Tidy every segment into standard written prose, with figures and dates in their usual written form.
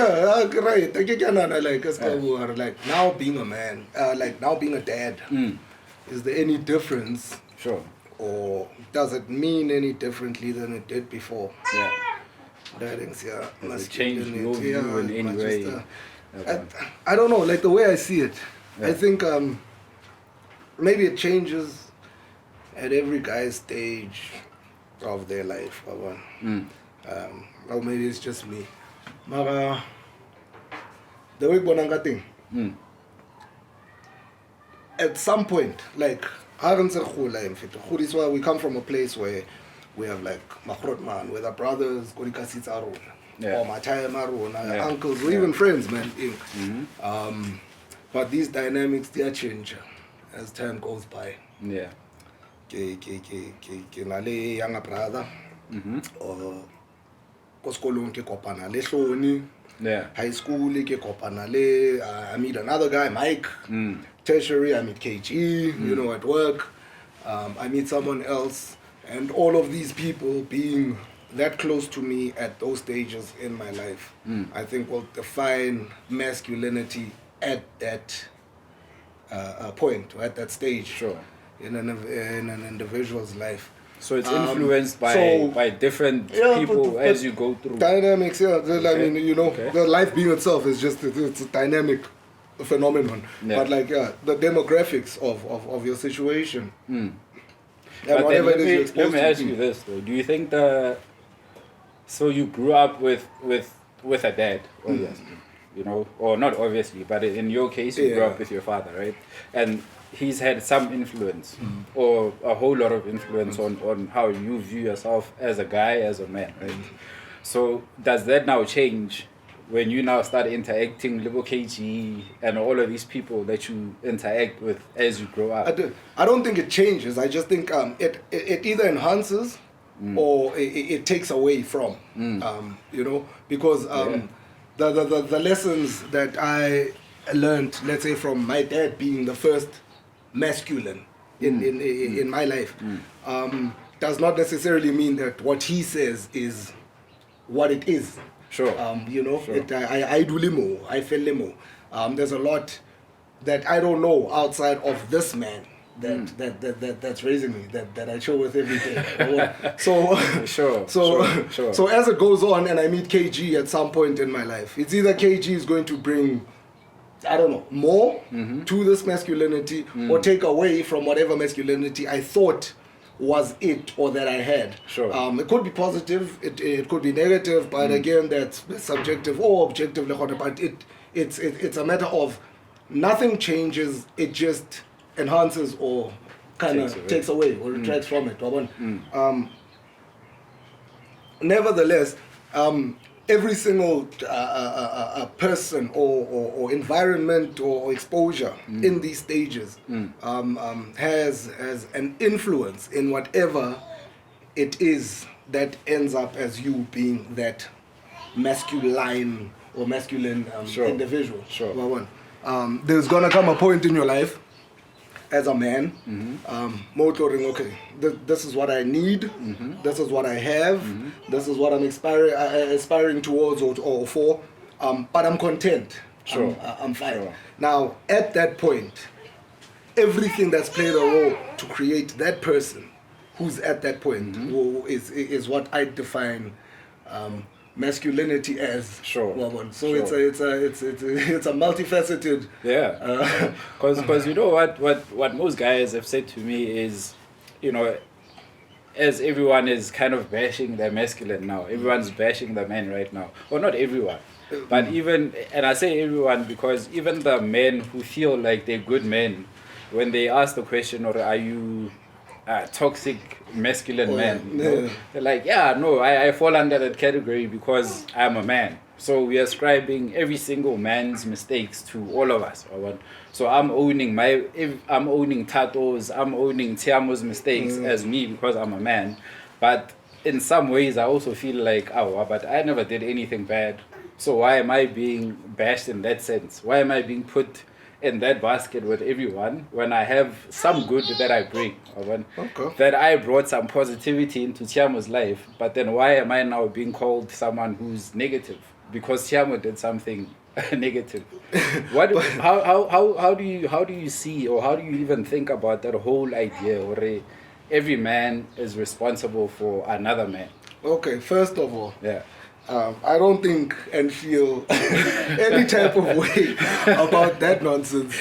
right. Like now being a man, like now being a dad, is there any difference? Sure. Or does it mean any differently than it did before? Yeah. Does it change your view in any way? I don't know, like the way I see it. Yeah. I think maybe it changes at every guy's stage of their life. Or maybe it's just me. The way Bonanga thing. At some point, like, is why we come from a place where we have like Mahrotman, whether brothers, Kodikasits Arun, or Mataya Marun, uncles, or even friends, man. But these dynamics, they change as time goes by. Yeah. Younger brother, or Koskolon ke kopana le hloni. Yeah. High school ke kopana le. I meet another guy, Mike. Tertiary, I meet KG. You know, at work, I meet someone else, and all of these people being that close to me at those stages in my life, I think will define masculinity at that point, or at that stage. Sure. In an individual's life. So it's influenced by different people as you go through. Dynamics, yeah. I mean, you know, the life being itself is just it's a dynamic phenomenon. Yeah. But like, the demographics of your situation. And but whatever let it is you're exposed me ask you this though. Do you think so you grew up with a dad, obviously, you know, or not obviously, but in your case you grew up with your father, right? And he's had some influence or a whole lot of influence on how you view yourself as a guy, as a man, right? So does that now change when you now start interacting with KG and all of these people that you interact with as you grow up? I don't think it changes. I just think it either enhances or it takes away from, you know, because the lessons that I learned, let's say from my dad being the first masculine in my life, does not necessarily mean that what he says is what it is. Sure. You know, sure. I do limo, I feel limo. There's a lot that I don't know outside of this man that's raising me, that I chill with every day. So so as it goes on and I meet KG at some point in my life, it's either KG is going to bring, I don't know, more to this masculinity or take away from whatever masculinity I thought was it or that I had. Sure. It could be positive, it could be negative, but again, that's subjective or objective. But it's a matter of nothing changes, it just enhances or kind of takes away or retracts from it. Nevertheless, every single person or environment or exposure in these stages has an influence in whatever it is that ends up as you being that masculine or masculine individual. Sure. There's gonna come a point in your life as a man, okay, this is what I need, this is what I have, this is what I'm aspiring towards or for, but I'm content. Sure. I'm fine. Sure. Now, at that point, everything that's played a role to create that person who's at that point is what I define masculinity as. Sure. So it's a multifaceted. Yeah. Because you know what most guys have said to me is, you know, as everyone is kind of bashing the masculine now, everyone's bashing the men right now. Or not everyone, but even, and I say everyone because even the men who feel like they're good men, when they ask the question, or are you toxic masculine man, you know? They're like, I fall under that category because I'm a man. So we are ascribing every single man's mistakes to all of us. So I'm owning Tato's, I'm owning Tshiamo's mistakes as me because I'm a man. But in some ways I also feel like, but I never did anything bad. So why am I being bashed in that sense? Why am I being put in that basket with everyone when I have some good that I bring? That I brought some positivity into Tshiamo's life, but then why am I now being called someone who's negative? because Tshiamo did something negative. How do you see, or how do you even think about that whole idea where every man is responsible for another man? Okay, first of all, Yeah. I don't think and feel any type of way about that nonsense.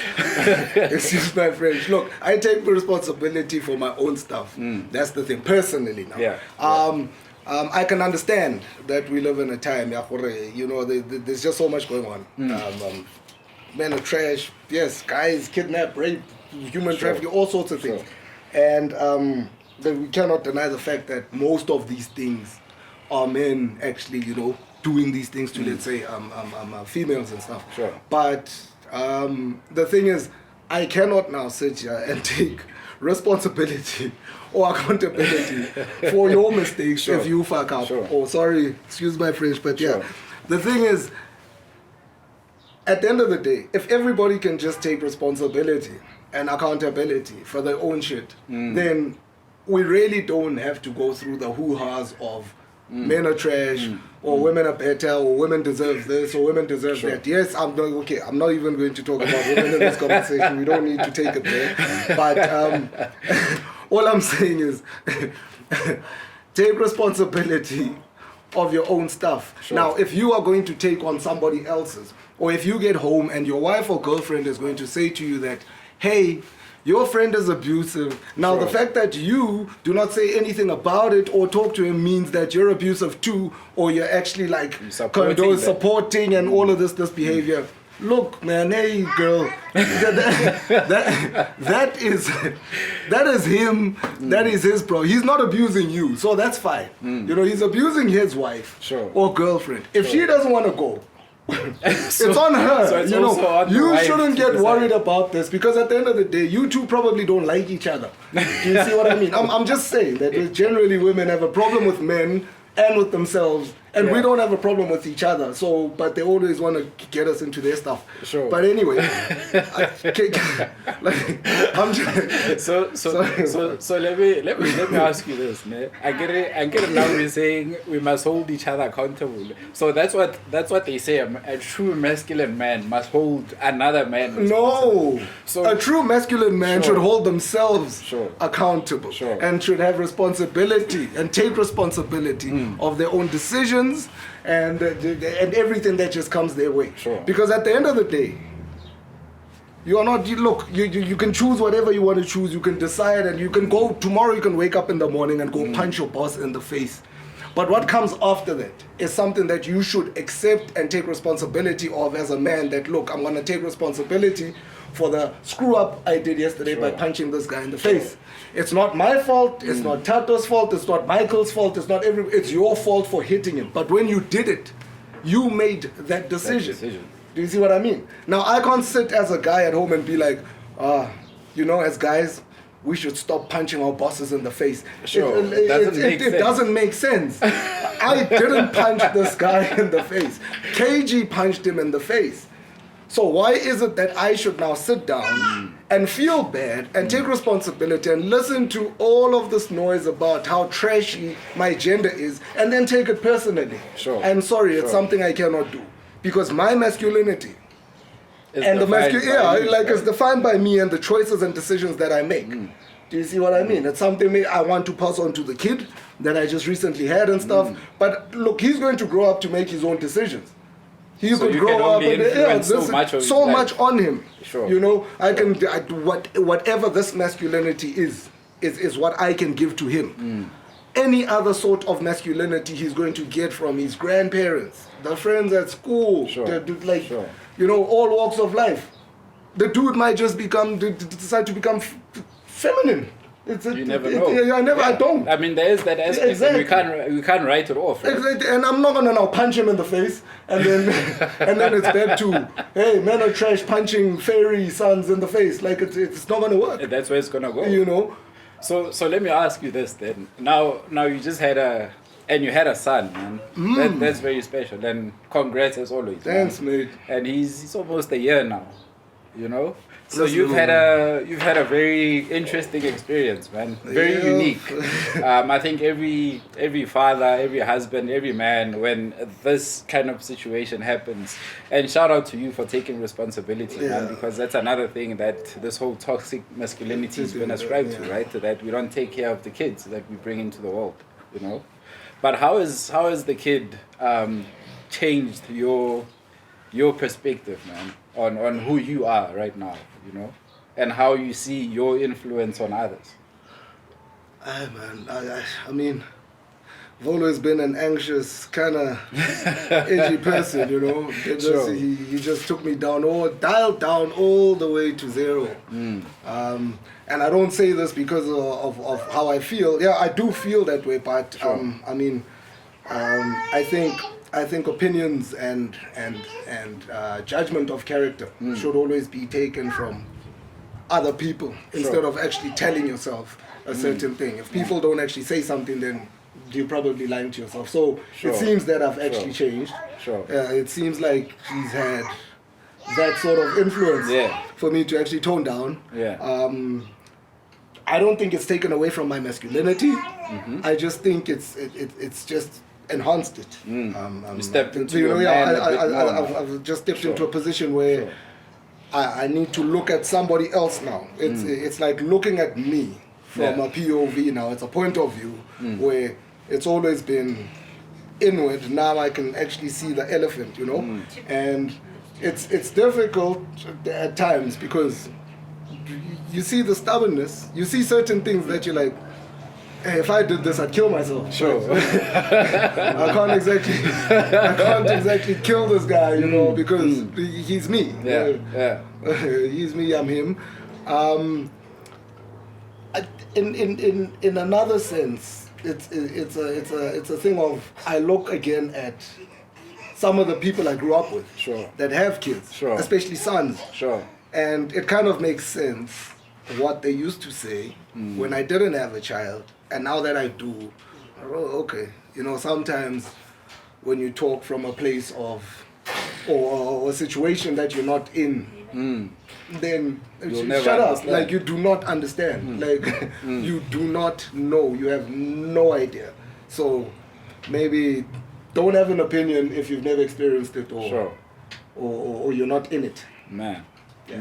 Excuse my French. Look, I take responsibility for my own stuff. That's the thing, personally now. Yeah. I can understand that we live in a time, you know, there's just so much going on. Men are trash, yes, guys, kidnap, rape, human trafficking, all sorts of things. And we cannot deny the fact that most of these things are men actually, you know, doing these things to, let's say, females and stuff. Sure. But the thing is, I cannot now sit here and take responsibility or accountability for your mistakes if you fuck up. Oh, sorry, excuse my French, but yeah. The thing is, at the end of the day, if everybody can just take responsibility and accountability for their own shit, then we really don't have to go through the hoo-has of men are trash, or women are better, or women deserve this, or women deserve that. Yes, I'm not even going to talk about women in this conversation. We don't need to take it there. But all I'm saying is, take responsibility of your own stuff. Now, if you are going to take on somebody else's, or if you get home and your wife or girlfriend is going to say to you that, hey, your friend is abusive. Now, the fact that you do not say anything about it or talk to him means that you're abusive too, or you're actually like supporting and all of this behavior. Look, man, hey, girl, that is him. That is his problem. He's not abusing you, so that's fine. You know, he's abusing his wife or girlfriend. If she doesn't want to go, it's on her. So it's you know, you shouldn't get worried about this, because at the end of the day, you two probably don't like each other. Do you see what I mean? I'm just saying that generally women have a problem with men and with themselves, and we don't have a problem with each other. So, but they always want to get us into their stuff. But anyway, I'm just so let me ask you this, ne? I get it now. We're saying we must hold each other accountable. So that's what they say. A true masculine man must hold another man responsible. No, so a true masculine man should hold themselves accountable and should have responsibility and take responsibility of their own decisions and everything that just comes their way. Because at the end of the day, you are not, you can choose whatever you want to choose. You can decide, and you can go tomorrow, you can wake up in the morning and go punch your boss in the face. But what comes after that is something that you should accept and take responsibility of as a man, that look, I'm going to take responsibility for the screw up I did yesterday by punching this guy in the face. It's not my fault, it's not Tato's fault, it's not Michael's fault, it's your fault for hitting him. But when you did it, you made that decision. Do you see what I mean? Now, I can't sit as a guy at home and be like, you know, as guys, we should stop punching our bosses in the face. It doesn't make sense. I didn't punch this guy in the face. KG punched him in the face. So why is it that I should now sit down and feel bad and take responsibility and listen to all of this noise about how trashy my gender is and then take it personally? I'm sorry, it's something I cannot do. Because my masculinity and the masculinity, is defined by me and the choices and decisions that I make. Do you see what I mean? It's something I want to pass on to the kid that I just recently had and stuff. But look, he's going to grow up to make his own decisions. He could grow up and so much on him. You know, whatever this masculinity is what I can give to him. Any other sort of masculinity he's going to get from his grandparents, the friends at school, you know, all walks of life. The dude might just decide to become feminine. You never know. I don't. I mean, there is that aspect. Exactly. We can't write it off. Right? Exactly. And I'm not gonna now punch him in the face, and then it's back to, hey, men are trash, punching fairy sons in the face. Like it's not gonna work. That's where it's gonna go. You know. So let me ask you this then. Now you just had you had a son, man. That's very special. And congrats as always. Thanks, mate. And he's almost a year now. you know. So That's you've little had a very interesting experience, man. Very unique. I think every father, every husband, every man, when this kind of situation happens, and shout out to you for taking responsibility, man, because that's another thing that this whole toxic masculinity has been ascribed to, right? That we don't take care of the kids that we bring into the world, you know. But how is the kid changed your perspective, man, on who you are right now, you know, and how you see your influence on others? Man, I mean, I've always been an anxious, kind of edgy person, you know. Sure. He just took me dialed down all the way to zero. And I don't say this because of how I feel. Yeah, I do feel that way, but I mean, I think opinions and judgment of character should always be taken from other people instead of actually telling yourself a certain thing. If people don't actually say something, then you're probably lying to yourself. So it seems that I've actually changed. It seems like she's had that sort of influence for me to actually tone down. I don't think it's taken away from my masculinity. I just think it's just enhanced it. You stepped into I've just stepped into a position where I need to look at somebody else now. It's like looking at me from a POV now. It's a point of view where it's always been inward. Now I can actually see the elephant, you know. And it's difficult at times because you see the stubbornness. You see certain things that you're like, hey, if I did this, I'd kill myself. I can't exactly kill this guy, you know, because he's me. He's me, I'm him. In another sense, it's a thing of I look again at some of the people I grew up with that have kids, especially sons. And it kind of makes sense what they used to say when I didn't have a child. And now that I do, okay, you know, sometimes when you talk from a place of, or a situation that you're not in, then shut up, like you do not understand, like you do not know, you have no idea. So maybe don't have an opinion if you've never experienced it or you're not in it. Man, you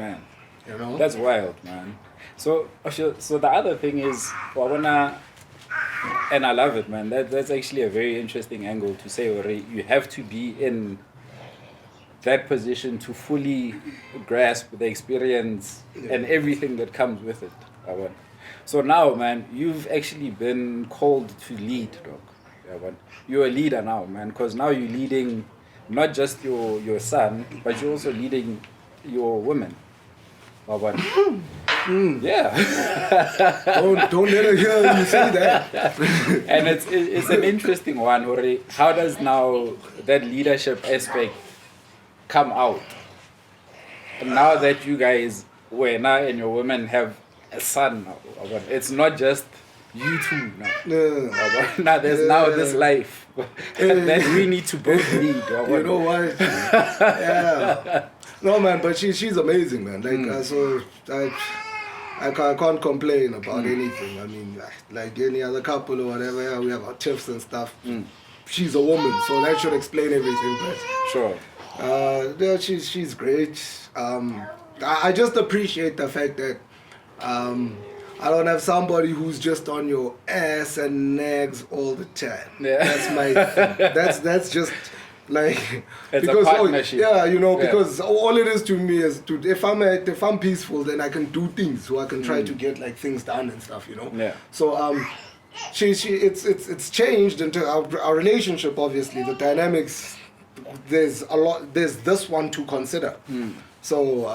know? That's wild, man. So the other thing is, and I love it, man. That's actually a very interesting angle to say. You have to be in that position to fully grasp the experience and everything that comes with it. So now, man, you've actually been called to lead, dog. You're a leader now, man, because now you're leading not just your son, but you're also leading your women. Yeah. Don't let her hear you say that. And it's an interesting one, Ori. How does now that leadership aspect come out? Now that you guys, and your women have a son now, it's not just you two now. Now there's now this life that we need to both lead. You know what? Yeah. No, man, but she's amazing, man. Like, so I can't complain about anything. I mean, like any other couple or whatever, we have our tiffs and stuff. She's a woman, so that should explain everything. But yeah, she's great. I just appreciate the fact that I don't have somebody who's just on your ass and nags all the time. That's my thing. That's just like it's because a partnership. Because all it is to me is if I'm peaceful, then I can do things, so I can try to get like things done and stuff, you know. So it's changed into our relationship. Obviously, the dynamics. There's this one to consider. So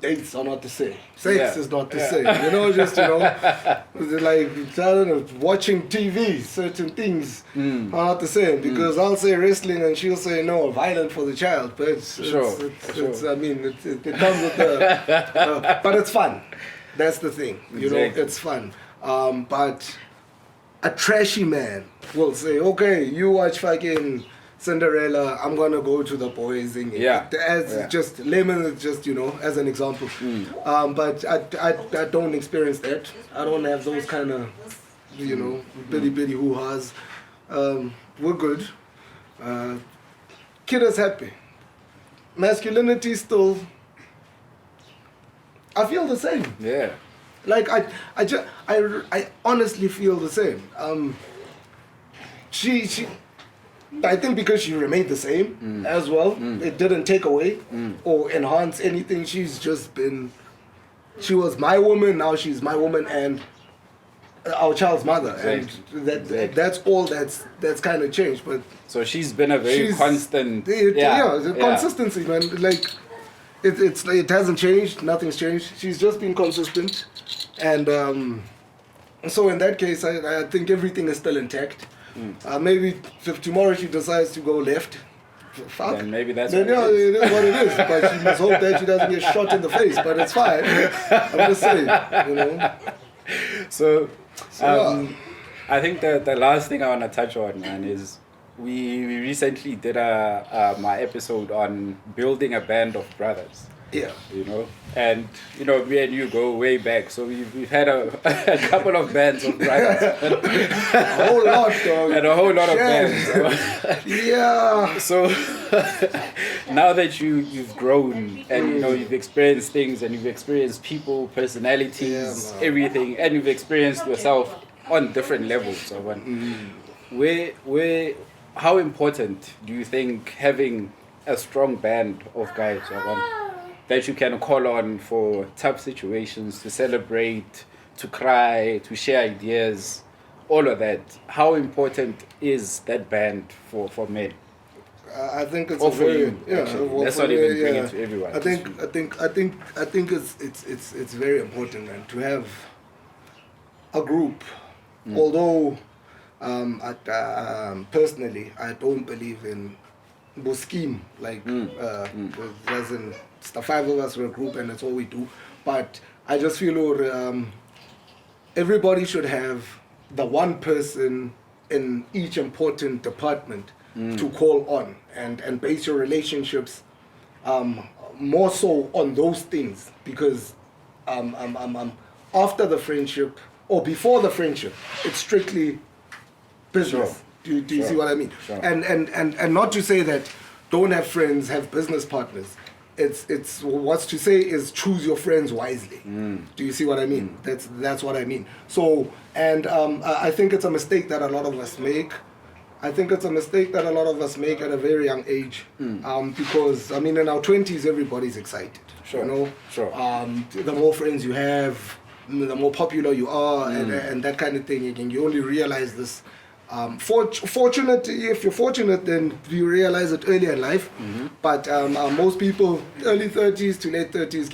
dates are not the same. Sex is not the same. You know, just like I don't know, watching TV, certain things are not the same because I'll say wrestling and she'll say no, violent for the child. But it's I mean, it comes with the, but it's fun. That's the thing. You know, it's fun. But a trashy man will say, okay, you watch fucking Cinderella, I'm gonna go to the boys thing. Just lemon is just, you know, as an example. But I don't experience that. I don't have those kind of, you know, bitty hoo-has. We're good. Kid is happy. Masculinity still, I feel the same. Yeah. Like I honestly feel the same. She I think because she remained the same as well. It didn't take away or enhance anything. She's just been, she was my woman, now she's my woman and our child's mother. Exactly. And that's all that's kind of changed. But so she's been a very constant. Consistency, man. Like it hasn't changed. Nothing's changed. She's just been consistent, and so in that case, I think everything is still intact. Maybe if tomorrow she decides to go left, fuck. Then maybe that's it is what it is. But she must hope that she doesn't get shot in the face. But it's fine. I'm just saying, you know. So I think the last thing I want to touch on, man, is we recently did my episode on building a band of brothers. Yeah. You know, and you know, me and you go way back, so we've had a couple of bands of brothers. A whole lot, dog. And a whole lot of bands. Yeah. So now that you've grown and you know you've experienced things and you've experienced people, personalities, everything, and you've experienced yourself on different levels. Where how important do you think having a strong band of guys that you can call on for tough situations, to celebrate, to cry, to share ideas, all of that, how important is that band for men? I think it's or for very, you. Let's not even bring it to everyone. I think it's very important, man, to have a group. Although personally, I don't believe in scheme, like as in the five of us were a group and that's all we do. But I just feel everybody should have the one person in each important department to call on and base your relationships more so on those things, because after the friendship or before the friendship, it's strictly business. Sure. Do you see what I mean? Sure. And not to say that don't have friends, have business partners. It's what's to say is choose your friends wisely. Do you see what I mean? That's what I mean. So I think it's a mistake that a lot of us make. I think it's a mistake that a lot of us make at a very young age. Because I mean, in our 20s, everybody's excited. Sure. You know. Sure. The more friends you have, the more popular you are, and that kind of thing. And you only realize this. If you're fortunate, then you realize it earlier in life. But most people, early 30s to late 30s,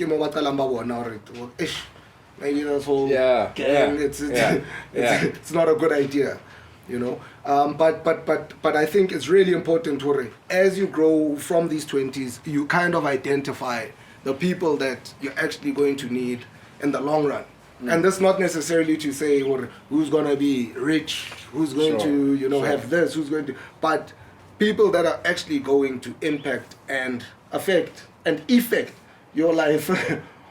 maybe that's whole gang. It's not a good idea, you know. But I think it's really important to, as you grow from these 20s, you kind of identify the people that you're actually going to need in the long run. And that's not necessarily to say who's going to be rich, who's going to, have this, who's going to... But people that are actually going to impact and affect and effect your life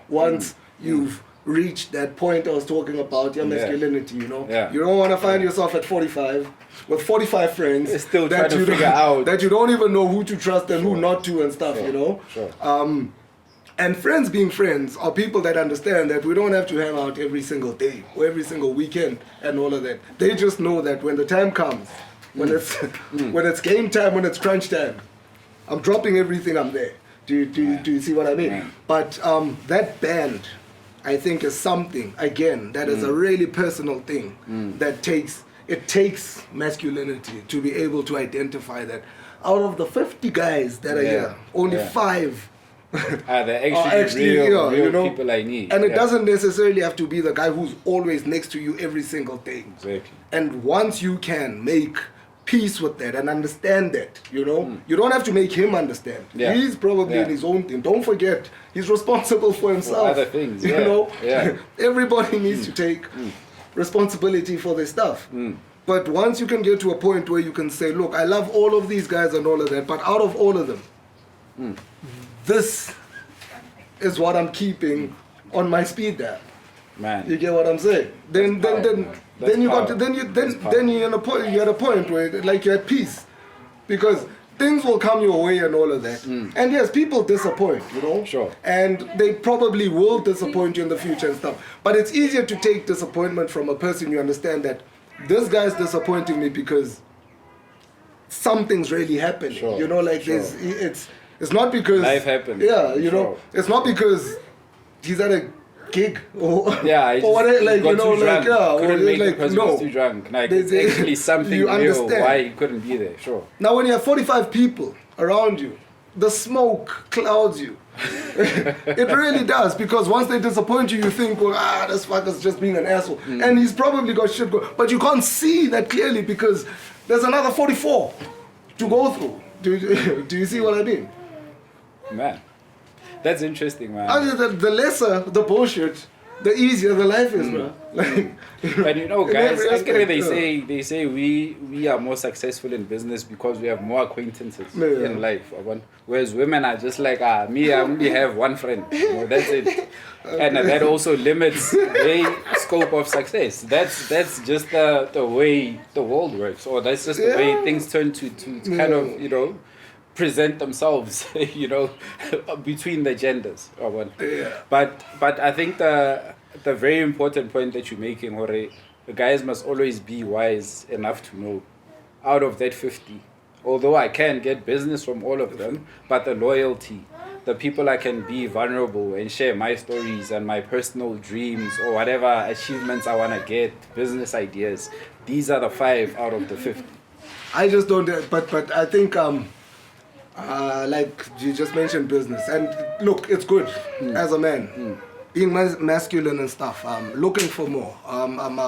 once you've reached that point I was talking about, your masculinity, you know? Yeah. You don't want to find yourself at 45 with 45 friends It's still trying to figure out that you don't even know who to trust and who not to and stuff, you know? Sure. And friends being friends are people that understand that we don't have to hang out every single day or every single weekend and all of that. They just know that when the time comes, when it's game time, when it's crunch time, I'm dropping everything, I'm there. Do you see what I mean? Yeah. But that band, I think, is something, again, that is a really personal thing that takes masculinity to be able to identify that out of the 50 guys that are here, only 5 they're actually real people I need. And it doesn't necessarily have to be the guy who's always next to you every single day. Exactly. And once you can make peace with that and understand that, you don't have to make him understand. Yeah. He's probably in his own thing. Don't forget, he's responsible for himself. For other things, you know? Everybody needs to take responsibility for their stuff. But once you can get to a point where you can say, look, I love all of these guys and all of that, but out of all of them, this is what I'm keeping on my speed dial. Man. You get what I'm saying? Then you're at a point where like you're at peace, because things will come your way and all of that. And yes, people disappoint, you know. Sure. And they probably will disappoint you in the future and stuff. But it's easier to take disappointment from a person you understand that this guy's disappointing me because something's really happening. Sure. You know, like it's not because life happened. Yeah, you know, it's not because he's at a gig or or whatever, like got you know, too like drunk. Couldn't make it like because he was too drunk. Like it's actually something you real understand why he couldn't be there. Sure. Now, when you have 45 people around you, the smoke clouds you. It really does, because once they disappoint you, you think, well, this fucker's just being an asshole, and he's probably got shit going. But you can't see that clearly because there's another 44 to go through. Do you see what I mean? Man, that's interesting, man. The lesser the bullshit, the easier the life is, bro. Like, and you know, guys, every aspect, they say we are more successful in business because we have more acquaintances in life. Whereas women are just like, me, I only have one friend. You know, that's it. And that also limits their scope of success. That's just the way the world works, or that's just the way things turn to kind of, you know, present themselves, you know, between the genders. But I think the very important point that you're making, Hore, the guys must always be wise enough to know, out of that 50, although I can get business from all of them, but the loyalty, the people I can be vulnerable and share my stories and my personal dreams or whatever achievements I want to get, business ideas, these are the 5 out of the 50. I just don't, but I think, like you just mentioned business, and look, it's good as a man, being masculine and stuff, looking for more,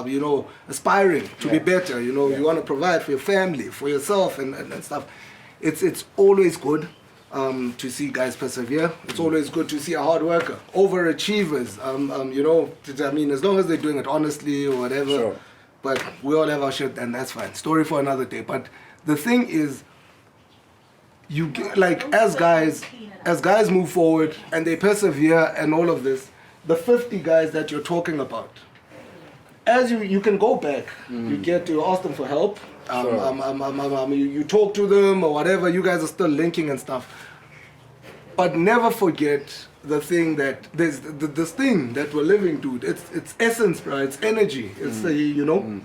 you know, aspiring to be better, you know, you want to provide for your family, for yourself and stuff. It's always good to see guys persevere. It's always good to see a hard worker, overachievers, you know, I mean, as long as they're doing it honestly or whatever. Sure. But we all have our shit, and that's fine. Story for another day. But the thing is, you get, like, as guys move forward and they persevere and all of this, the 50 guys that you're talking about, as you can go back, you ask them for help, you talk to them or whatever, you guys are still linking and stuff, but never forget the thing that there's this thing that we're living, dude. It's essence, bro. It's energy. It's you know,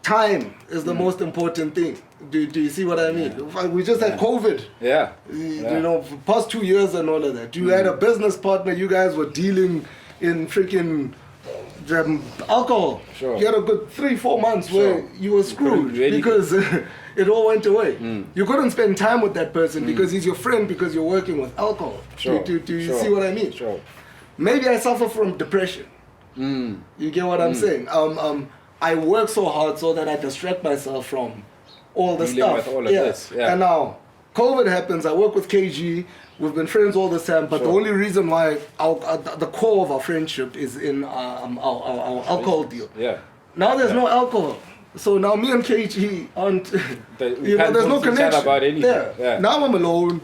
time is the most important thing. Do you see what I mean? We just had COVID. You know, for past 2 years and all of that. You had a business partner. You guys were dealing in freaking alcohol. Sure. You had a good 3-4 months where you were screwed because it all went away. You couldn't spend time with that person because he's your friend, because you're working with alcohol. Do you see what I mean? Sure. Maybe I suffer from depression. You get what I'm saying? I work so hard so that I distract myself from all the stuff. With all of this. And now COVID happens. I work with KG. We've been friends all this time, but the only reason why the core of our friendship is in our alcohol deal. Now there's no alcohol, so now me and KG aren't. You know, there's no connection. About anything. Now I'm alone.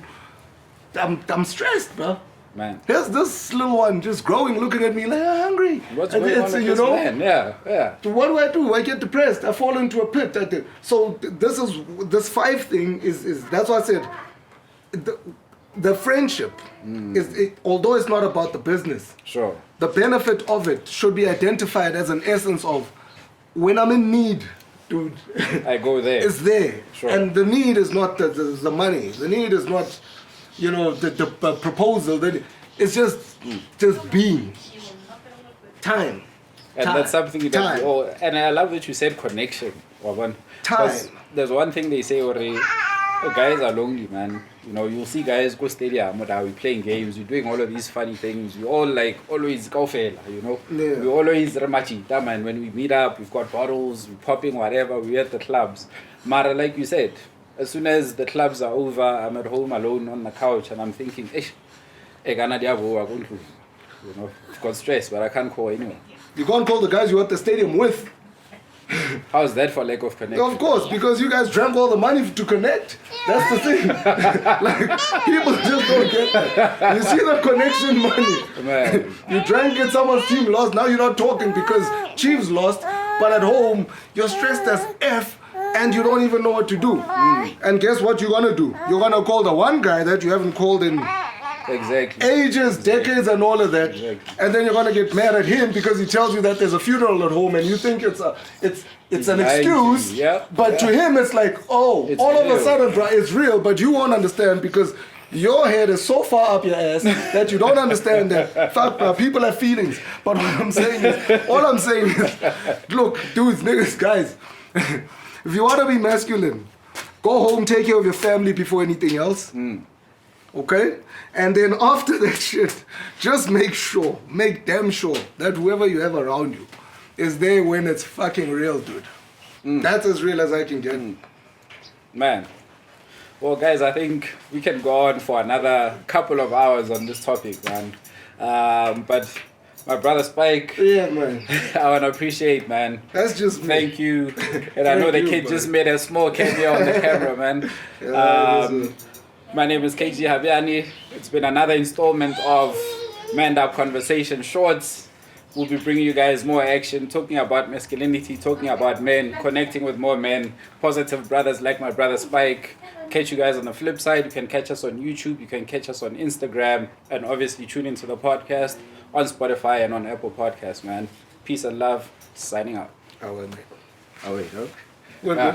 I'm stressed, bro. Man. Here's this little one just growing, looking at me like, I'm hungry. What's going on with this man? So what do? I get depressed. I fall into a pit. So this 5 thing is that's why I said the friendship is, although it's not about the business. Sure. The benefit of it should be identified as an essence of, when I'm in need, dude, I go there. It's there. Sure. And the need is not the money. The need is not, you know, the proposal. It's just being. Time. And that's something that we all, and I love that you said connection, Waban. Time. There's one thing they say already, guys are lonely, man. You know, you'll see guys go stadium, we're playing games, we're doing all of these funny things. We all like always go fail, you know. We always remachita, man. When we meet up, we've got bottles, we're popping whatever, we're at the clubs. Mara, like you said, as soon as the clubs are over, I'm at home alone on the couch and I'm thinking, you know, I've got stress, but I can't call anyone. You can't call the guys you're at the stadium with. How's that for lack of connection? Of course, because you guys drank all the money to connect. That's the thing. Like, people just don't get that. You see the connection money. Man. You drank it, someone's team lost, now you're not talking because Chiefs lost, but at home, you're stressed as F and you don't even know what to do. And guess what you're gonna do? You're gonna call the one guy that you haven't called in Exactly. ages, decades, and all of that, and then you're gonna get mad at him because he tells you that there's a funeral at home, and you think it's an excuse. Yeah. But to him, it's like, oh, It's all of real. a sudden, bro, it's real. But you won't understand because your head is so far up your ass that you don't understand that. Fuck, bro, people have feelings. But all I'm saying is, look, dudes, niggas, guys, if you want to be masculine, go home, take care of your family before anything else. Okay? And then after that shit, just make damn sure that whoever you have around you is there when it's fucking real, dude. That's as real as I can get. Man. Well, guys, I think we can go on for another couple of hours on this topic, man. But my brother Spike, Yeah, man. I want to appreciate, man. That's just me. Thank you. And I know the you, kid bro. just made a small cameo on the camera, man. My name is KG Habiani. It's been another installment of Manned Up Conversation Shorts. We'll be bringing you guys more action, talking about masculinity, talking about men, connecting with more men, positive brothers like my brother Spike. Catch you guys on the flip side. You can catch us on YouTube, you can catch us on Instagram, and obviously tune into the podcast on Spotify and on Apple Podcasts, man. Peace and love. Signing out. Oh, wait, mate. Oh, wait, no? We're good.